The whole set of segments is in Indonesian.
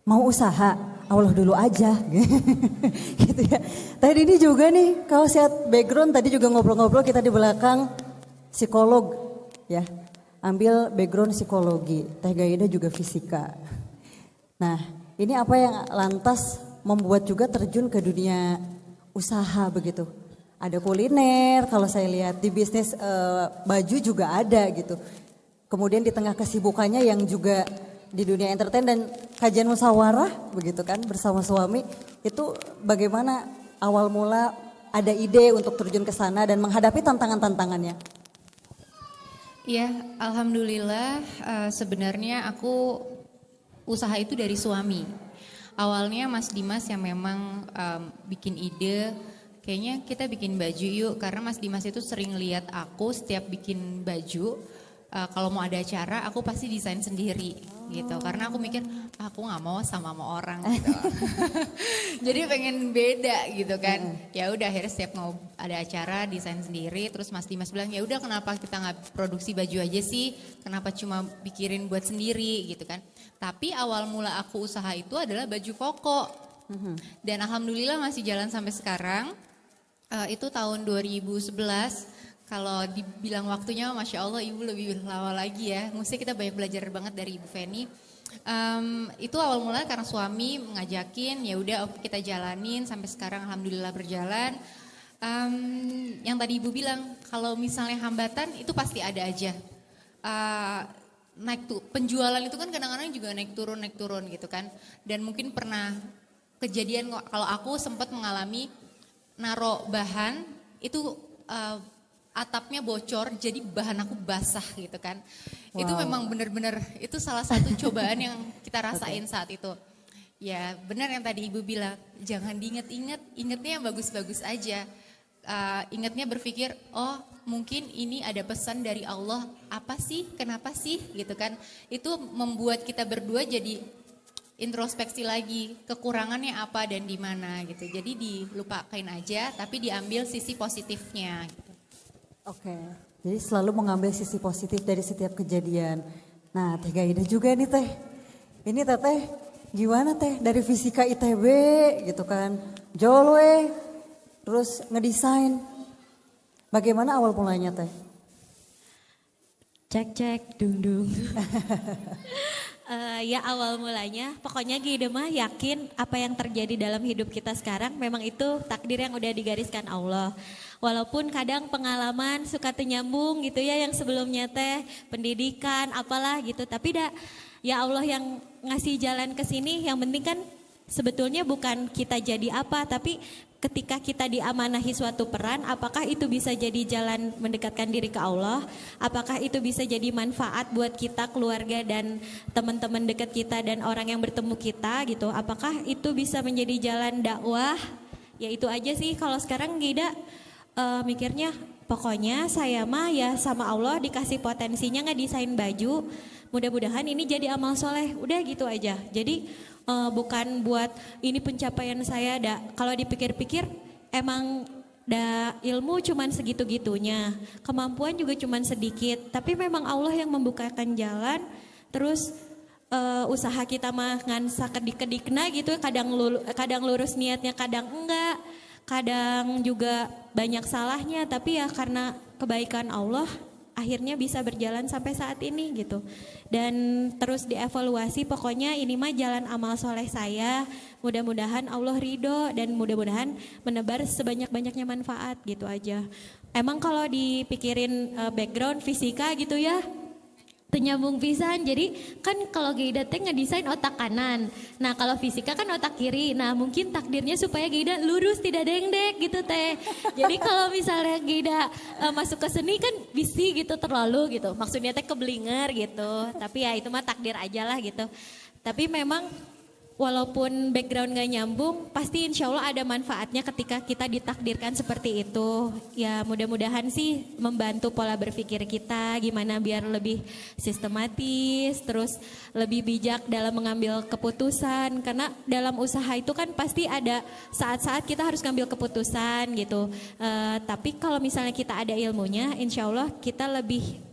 mau usaha, Allah dulu aja. Gitu ya. Tadi ini juga nih, kalau lihat background tadi juga ngobrol-ngobrol kita di belakang psikolog ya. Ambil background psikologi, Teh Gaida juga fisika. Nah, ini apa yang lantas membuat juga terjun ke dunia usaha begitu. Ada kuliner, kalau saya lihat di bisnis baju juga ada gitu. Kemudian di tengah kesibukannya yang juga di dunia entertain dan kajian musyawarah begitu kan bersama suami, itu bagaimana awal mula ada ide untuk terjun ke sana dan menghadapi tantangan-tantangannya? Ya, alhamdulillah sebenarnya aku usaha itu dari suami. Awalnya Mas Dimas yang memang bikin ide, kayaknya kita bikin baju yuk, karena Mas Dimas itu sering lihat aku setiap bikin baju. Kalau mau ada acara aku pasti desain sendiri gitu, karena aku mikir aku nggak mau sama orang gitu. Jadi pengen beda gitu kan. Ya udah akhirnya setiap mau ada acara desain sendiri. Terus Mas Dimas bilang ya udah kenapa kita nggak produksi baju aja sih, kenapa cuma pikirin buat sendiri gitu kan. Tapi awal mula aku usaha itu adalah baju koko dan alhamdulillah masih jalan sampai sekarang. Itu tahun 2011. Kalau dibilang waktunya, Masya Allah Ibu lebih lama lagi ya. Mesti kita banyak belajar banget dari Ibu Feni. Itu awal mula karena suami ngajakin, ya udah kita jalanin sampai sekarang alhamdulillah berjalan. Yang tadi Ibu bilang, kalau misalnya hambatan itu pasti ada aja. Penjualan itu kan kadang-kadang juga naik turun gitu kan. Dan mungkin pernah kejadian kalau aku sempat mengalami naro bahan itu atapnya bocor jadi bahan aku basah gitu kan. Wow. Itu memang benar-benar itu salah satu cobaan yang kita rasain saat itu. Ya benar yang tadi Ibu bilang, jangan diinget-inget, ingetnya yang bagus-bagus aja. Ingatnya berpikir, oh mungkin ini ada pesan dari Allah, apa sih, kenapa sih gitu kan. Itu membuat kita berdua jadi introspeksi lagi, kekurangannya apa dan di mana gitu. Jadi dilupain aja tapi diambil sisi positifnya gitu. Oke, jadi selalu mengambil sisi positif dari setiap kejadian. Nah, Teh Gaida juga nih Teh. Ini Teteh gimana Teh dari fisika ITB gitu kan. Jolwe, terus ngedesain. Bagaimana awal mulanya Teh? Cek dung dung. Ya awal mulanya pokoknya Gaida mah yakin apa yang terjadi dalam hidup kita sekarang memang itu takdir yang udah digariskan Allah. Walaupun kadang pengalaman suka ternyambung gitu ya yang sebelumnya teh pendidikan apalah gitu, tapi ya Allah yang ngasih jalan ke sini. Yang penting kan sebetulnya bukan kita jadi apa, tapi ketika kita diamanahi suatu peran, apakah itu bisa jadi jalan mendekatkan diri ke Allah, apakah itu bisa jadi manfaat buat kita, keluarga dan teman-teman dekat kita dan orang yang bertemu kita gitu, apakah itu bisa menjadi jalan dakwah. Ya itu aja sih kalau sekarang Gida mikirnya pokoknya saya mah ya sama Allah dikasih potensinya ngedesain baju, mudah-mudahan ini jadi amal soleh, udah gitu aja. Jadi bukan buat ini pencapaian saya, kalau dipikir-pikir emang ilmu cuman segitu-gitunya, kemampuan juga cuman sedikit, tapi memang Allah yang membukakan jalan. Terus usaha kita mah ngan sakedik-kedikna gitu, kadang lurus niatnya, kadang enggak. Kadang juga banyak salahnya, tapi ya karena kebaikan Allah akhirnya bisa berjalan sampai saat ini gitu. Dan terus dievaluasi, pokoknya ini mah jalan amal soleh saya, mudah-mudahan Allah ridho dan mudah-mudahan menebar sebanyak-banyaknya manfaat gitu aja. Emang kalau dipikirin background fisika gitu ya, penyambung pisan. Jadi kan kalau Gaida teh ngedesain otak kanan. Nah kalau fisika kan otak kiri. Nah mungkin takdirnya supaya Gaida lurus tidak dengdek gitu teh. Jadi kalau misalnya Gaida masuk ke seni kan bisi gitu terlalu gitu. Maksudnya teh keblinger gitu. Tapi ya itu mah takdir aja lah gitu. Tapi memang walaupun background gak nyambung, pasti insya Allah ada manfaatnya ketika kita ditakdirkan seperti itu. Ya mudah-mudahan sih membantu pola berpikir kita, gimana biar lebih sistematis, terus lebih bijak dalam mengambil keputusan. Karena dalam usaha itu kan pasti ada saat-saat kita harus ngambil keputusan gitu. Tapi kalau misalnya kita ada ilmunya, insya Allah kita lebih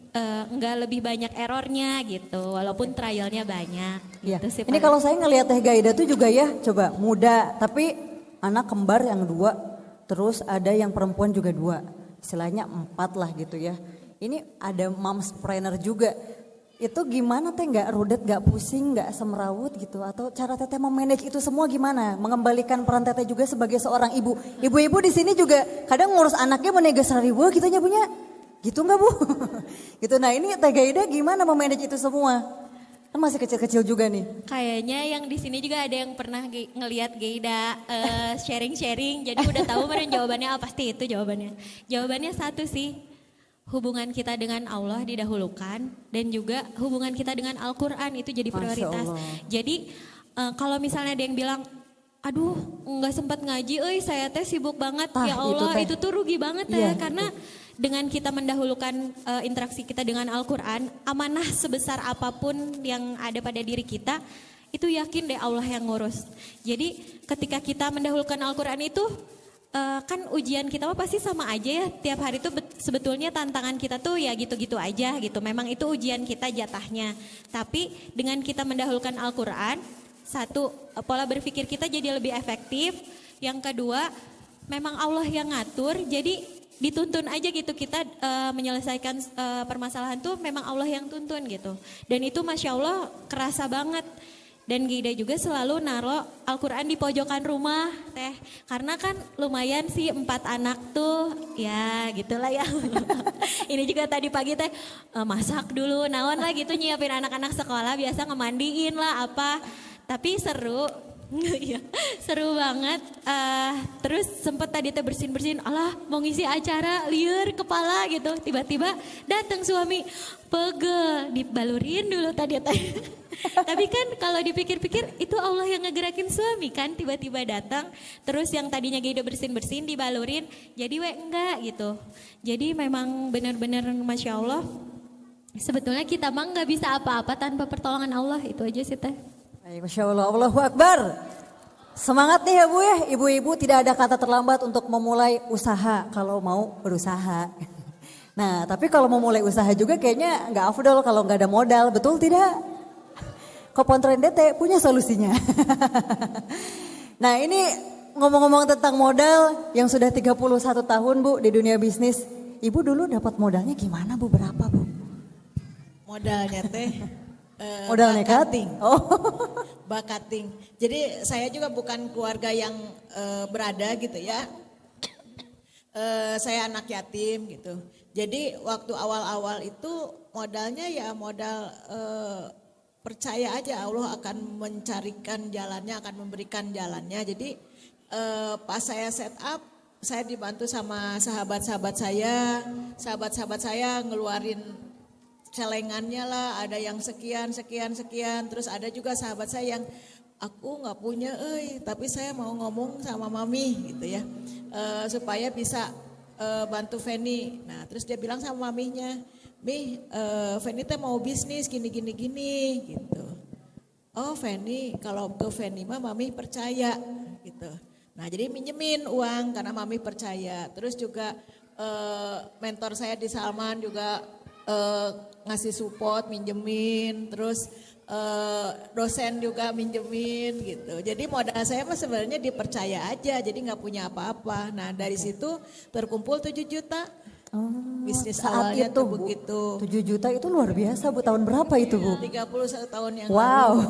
enggak lebih banyak errornya gitu, walaupun trialnya banyak. Ya. Gitu sih, Ini Pak. kalau saya ngelihat Teh Gaida tuh juga ya, coba muda, tapi anak kembar yang 2, terus ada yang perempuan juga 2, istilahnya 4 lah gitu ya. Ini ada momspreneur juga. Itu gimana Teh, nggak rudet, nggak pusing, nggak semrawut gitu? Atau cara Teteh memanage itu semua gimana? Mengembalikan peran Teteh juga sebagai seorang ibu. Ibu-ibu di sini juga kadang ngurus anaknya menegas ribu gitu ya punya. Gitu nggak Bu? Gitu. Nah ini Teh Gaida gimana memanage itu semua? Kan masih kecil-kecil juga nih. Kayaknya yang di sini juga ada yang pernah ngelihat Gaida sharing-sharing, jadi udah tahu meren jawabannya apa, pasti itu jawabannya. Jawabannya satu sih, hubungan kita dengan Allah didahulukan dan juga hubungan kita dengan Al-Quran itu jadi Masya prioritas. Allah. Jadi kalau misalnya ada yang bilang, aduh nggak sempat ngaji, saya teh sibuk banget, Tah, ya itu Allah teh. itu tuh rugi banget Iya, ya, karena dengan kita mendahulukan interaksi kita dengan Al-Quran, amanah sebesar apapun yang ada pada diri kita, itu yakin deh Allah yang ngurus. Jadi ketika kita mendahulukan Al-Quran itu, kan ujian kita mah pasti sama aja ya, tiap hari itu sebetulnya tantangan kita tuh ya gitu-gitu aja gitu. Memang itu ujian kita jatahnya. Tapi dengan kita mendahulukan Al-Quran, satu, pola berpikir kita jadi lebih efektif. Yang kedua, memang Allah yang ngatur, jadi dituntun aja gitu kita menyelesaikan permasalahan tuh memang Allah yang tuntun gitu. Dan itu Masya Allah kerasa banget. Dan Gaida juga selalu naro Al-Quran di pojokan rumah Teh. Karena kan lumayan sih 4 anak tuh, ya gitulah ya. Ini juga tadi pagi Teh masak dulu, naon lah gitu nyiapin anak-anak sekolah, biasa ngemandiin lah apa. Tapi seru. Iya, seru banget. Terus sempet tadi Teh bersin-bersin, alah mau ngisi acara liur kepala gitu. Tiba-tiba datang suami, pegel, dibalurin dulu tadi Teh. Tapi kan kalau dipikir-pikir itu Allah yang ngegerakin suami kan, tiba-tiba datang. Terus yang tadinya Gaida bersin-bersin dibalurin, jadi enggak gitu. Jadi memang benar-benar Masya Allah. Sebetulnya kita mah nggak bisa apa-apa tanpa pertolongan Allah, itu aja sih Teh. Baik, Masya Allah, Allahu Akbar. Semangat nih ya Bu ya, ibu-ibu tidak ada kata terlambat untuk memulai usaha kalau mau berusaha. Nah tapi kalau mau mulai usaha juga kayaknya nggak afdol kalau nggak ada modal, betul tidak? Kopontren DT punya solusinya. Nah ini ngomong-ngomong tentang modal yang sudah 31 tahun Bu di dunia bisnis. Ibu dulu dapat modalnya gimana Bu, berapa Bu? Modalnya teh Modal nekat? bakating. Oh. Bakating. Jadi saya juga bukan keluarga yang berada gitu ya. Saya anak yatim gitu. Jadi waktu awal-awal itu modalnya ya modal percaya aja Allah akan mencarikan jalannya, akan memberikan jalannya. Jadi pas saya set up, saya dibantu sama sahabat-sahabat saya ngeluarin celengannya lah, ada yang sekian, terus ada juga sahabat saya yang aku nggak punya, tapi saya mau ngomong sama mami gitu ya, supaya bisa bantu Feni. Nah terus dia bilang sama maminya, Mi, Feni teh mau bisnis gini gitu. Oh Feni, kalau ke Feni mah mami percaya gitu. Nah jadi minjemin uang karena mami percaya. Terus juga mentor saya di Salman juga ngasih support, minjemin, terus dosen juga minjemin gitu. Jadi modal saya mah sebenarnya dipercaya aja, jadi nggak punya apa-apa. Nah dari situ terkumpul 7 juta. Bisnis Saat awalnya itu tuh Bu, begitu. 7 juta itu luar biasa Bu, tahun berapa itu Bu? 31 tahun yang Wow. lalu.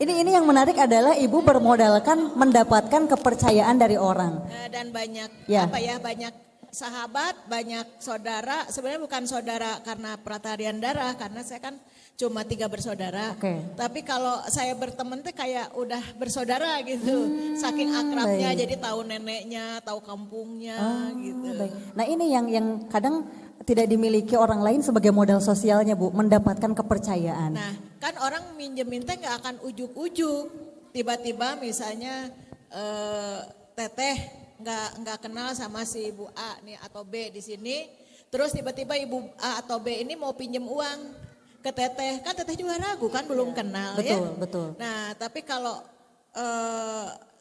ini yang menarik adalah ibu bermodalkan mendapatkan kepercayaan dari orang. Dan banyak Ya. banyak sahabat, banyak saudara. Sebenarnya bukan saudara karena peratarian darah, karena saya kan cuma 3 bersaudara. Oke. Tapi kalau saya berteman tuh kayak udah bersaudara gitu. Saking akrabnya, baik. jadi tahu neneknya, tahu kampungnya gitu. Baik. Nah ini yang kadang tidak dimiliki orang lain sebagai modal sosialnya Bu, mendapatkan kepercayaan. Nah kan orang minjemin teh nggak akan ujuk-ujuk. Tiba-tiba misalnya teteh nggak kenal sama si ibu A nih atau B di sini. Terus tiba-tiba ibu A atau B ini mau pinjem uang ke teteh. Kan teteh juga ragu kan belum kenal ya. Betul. Nah tapi kalau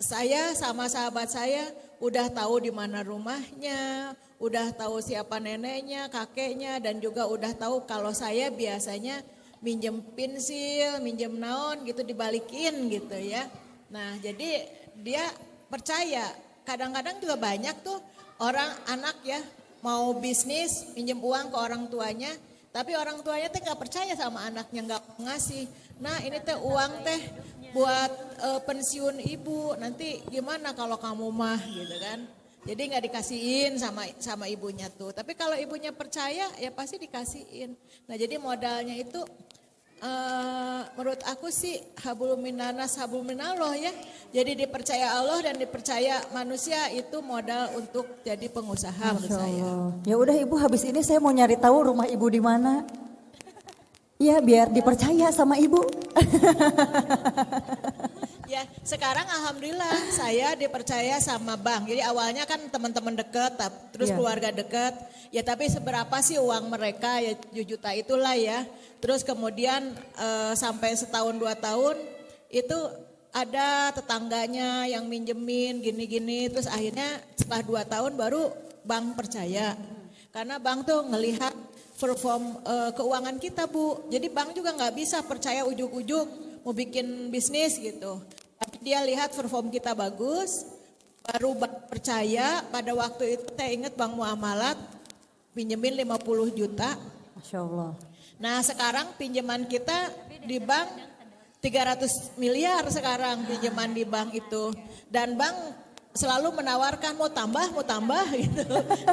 saya sama sahabat saya udah tahu di mana rumahnya, udah tahu siapa neneknya, kakeknya, dan juga udah tahu kalau saya biasanya minjem pensil, minjem naon gitu dibalikin gitu ya. Nah jadi dia percaya, kadang-kadang juga banyak tuh orang anak ya mau bisnis minjem uang ke orang tuanya, tapi orang tuanya teh nggak percaya sama anaknya, nggak ngasih. Nah ini teh uang teh buat pensiun ibu, nanti gimana kalau kamu mah gitu kan. Jadi nggak dikasihin sama ibunya tuh. Tapi kalau ibunya percaya ya pasti dikasihin. Nah jadi modalnya itu menurut aku sih hablum minanas hablum minallah ya. Jadi dipercaya Allah dan dipercaya manusia itu modal untuk jadi pengusaha menurut Masya saya. Allah. Ya udah Ibu, habis ini saya mau nyari tahu rumah Ibu di mana. Ya biar dipercaya sama Ibu. Ya sekarang alhamdulillah saya dipercaya sama bank. Jadi awalnya kan teman-teman dekat, terus Iya. keluarga dekat. Ya tapi seberapa sih uang mereka ya 7 juta itulah ya. Terus kemudian sampai setahun 2 tahun itu ada tetangganya yang minjemin gini-gini. Terus akhirnya setelah 2 tahun baru bank percaya. Karena bank tuh ngelihat perform keuangan kita Bu. Jadi bank juga nggak bisa percaya ujuk-ujuk mau bikin bisnis gitu. Tapi dia lihat perform kita bagus, baru bank percaya. Pada waktu itu saya ingat Bank Muamalat pinjemin 50 juta. Masya Allah. Nah sekarang pinjaman kita di bank 300 miliar sekarang pinjaman di bank itu. Dan bank selalu menawarkan mau tambah gitu.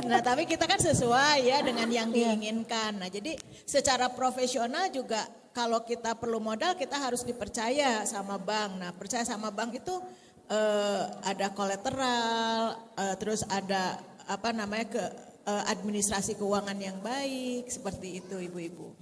Nah tapi kita kan sesuai ya dengan yang diinginkan. Nah jadi secara profesional juga kalau kita perlu modal kita harus dipercaya sama bank. Nah percaya sama bank itu ada kolateral, terus ada apa namanya administrasi keuangan yang baik seperti itu ibu-ibu.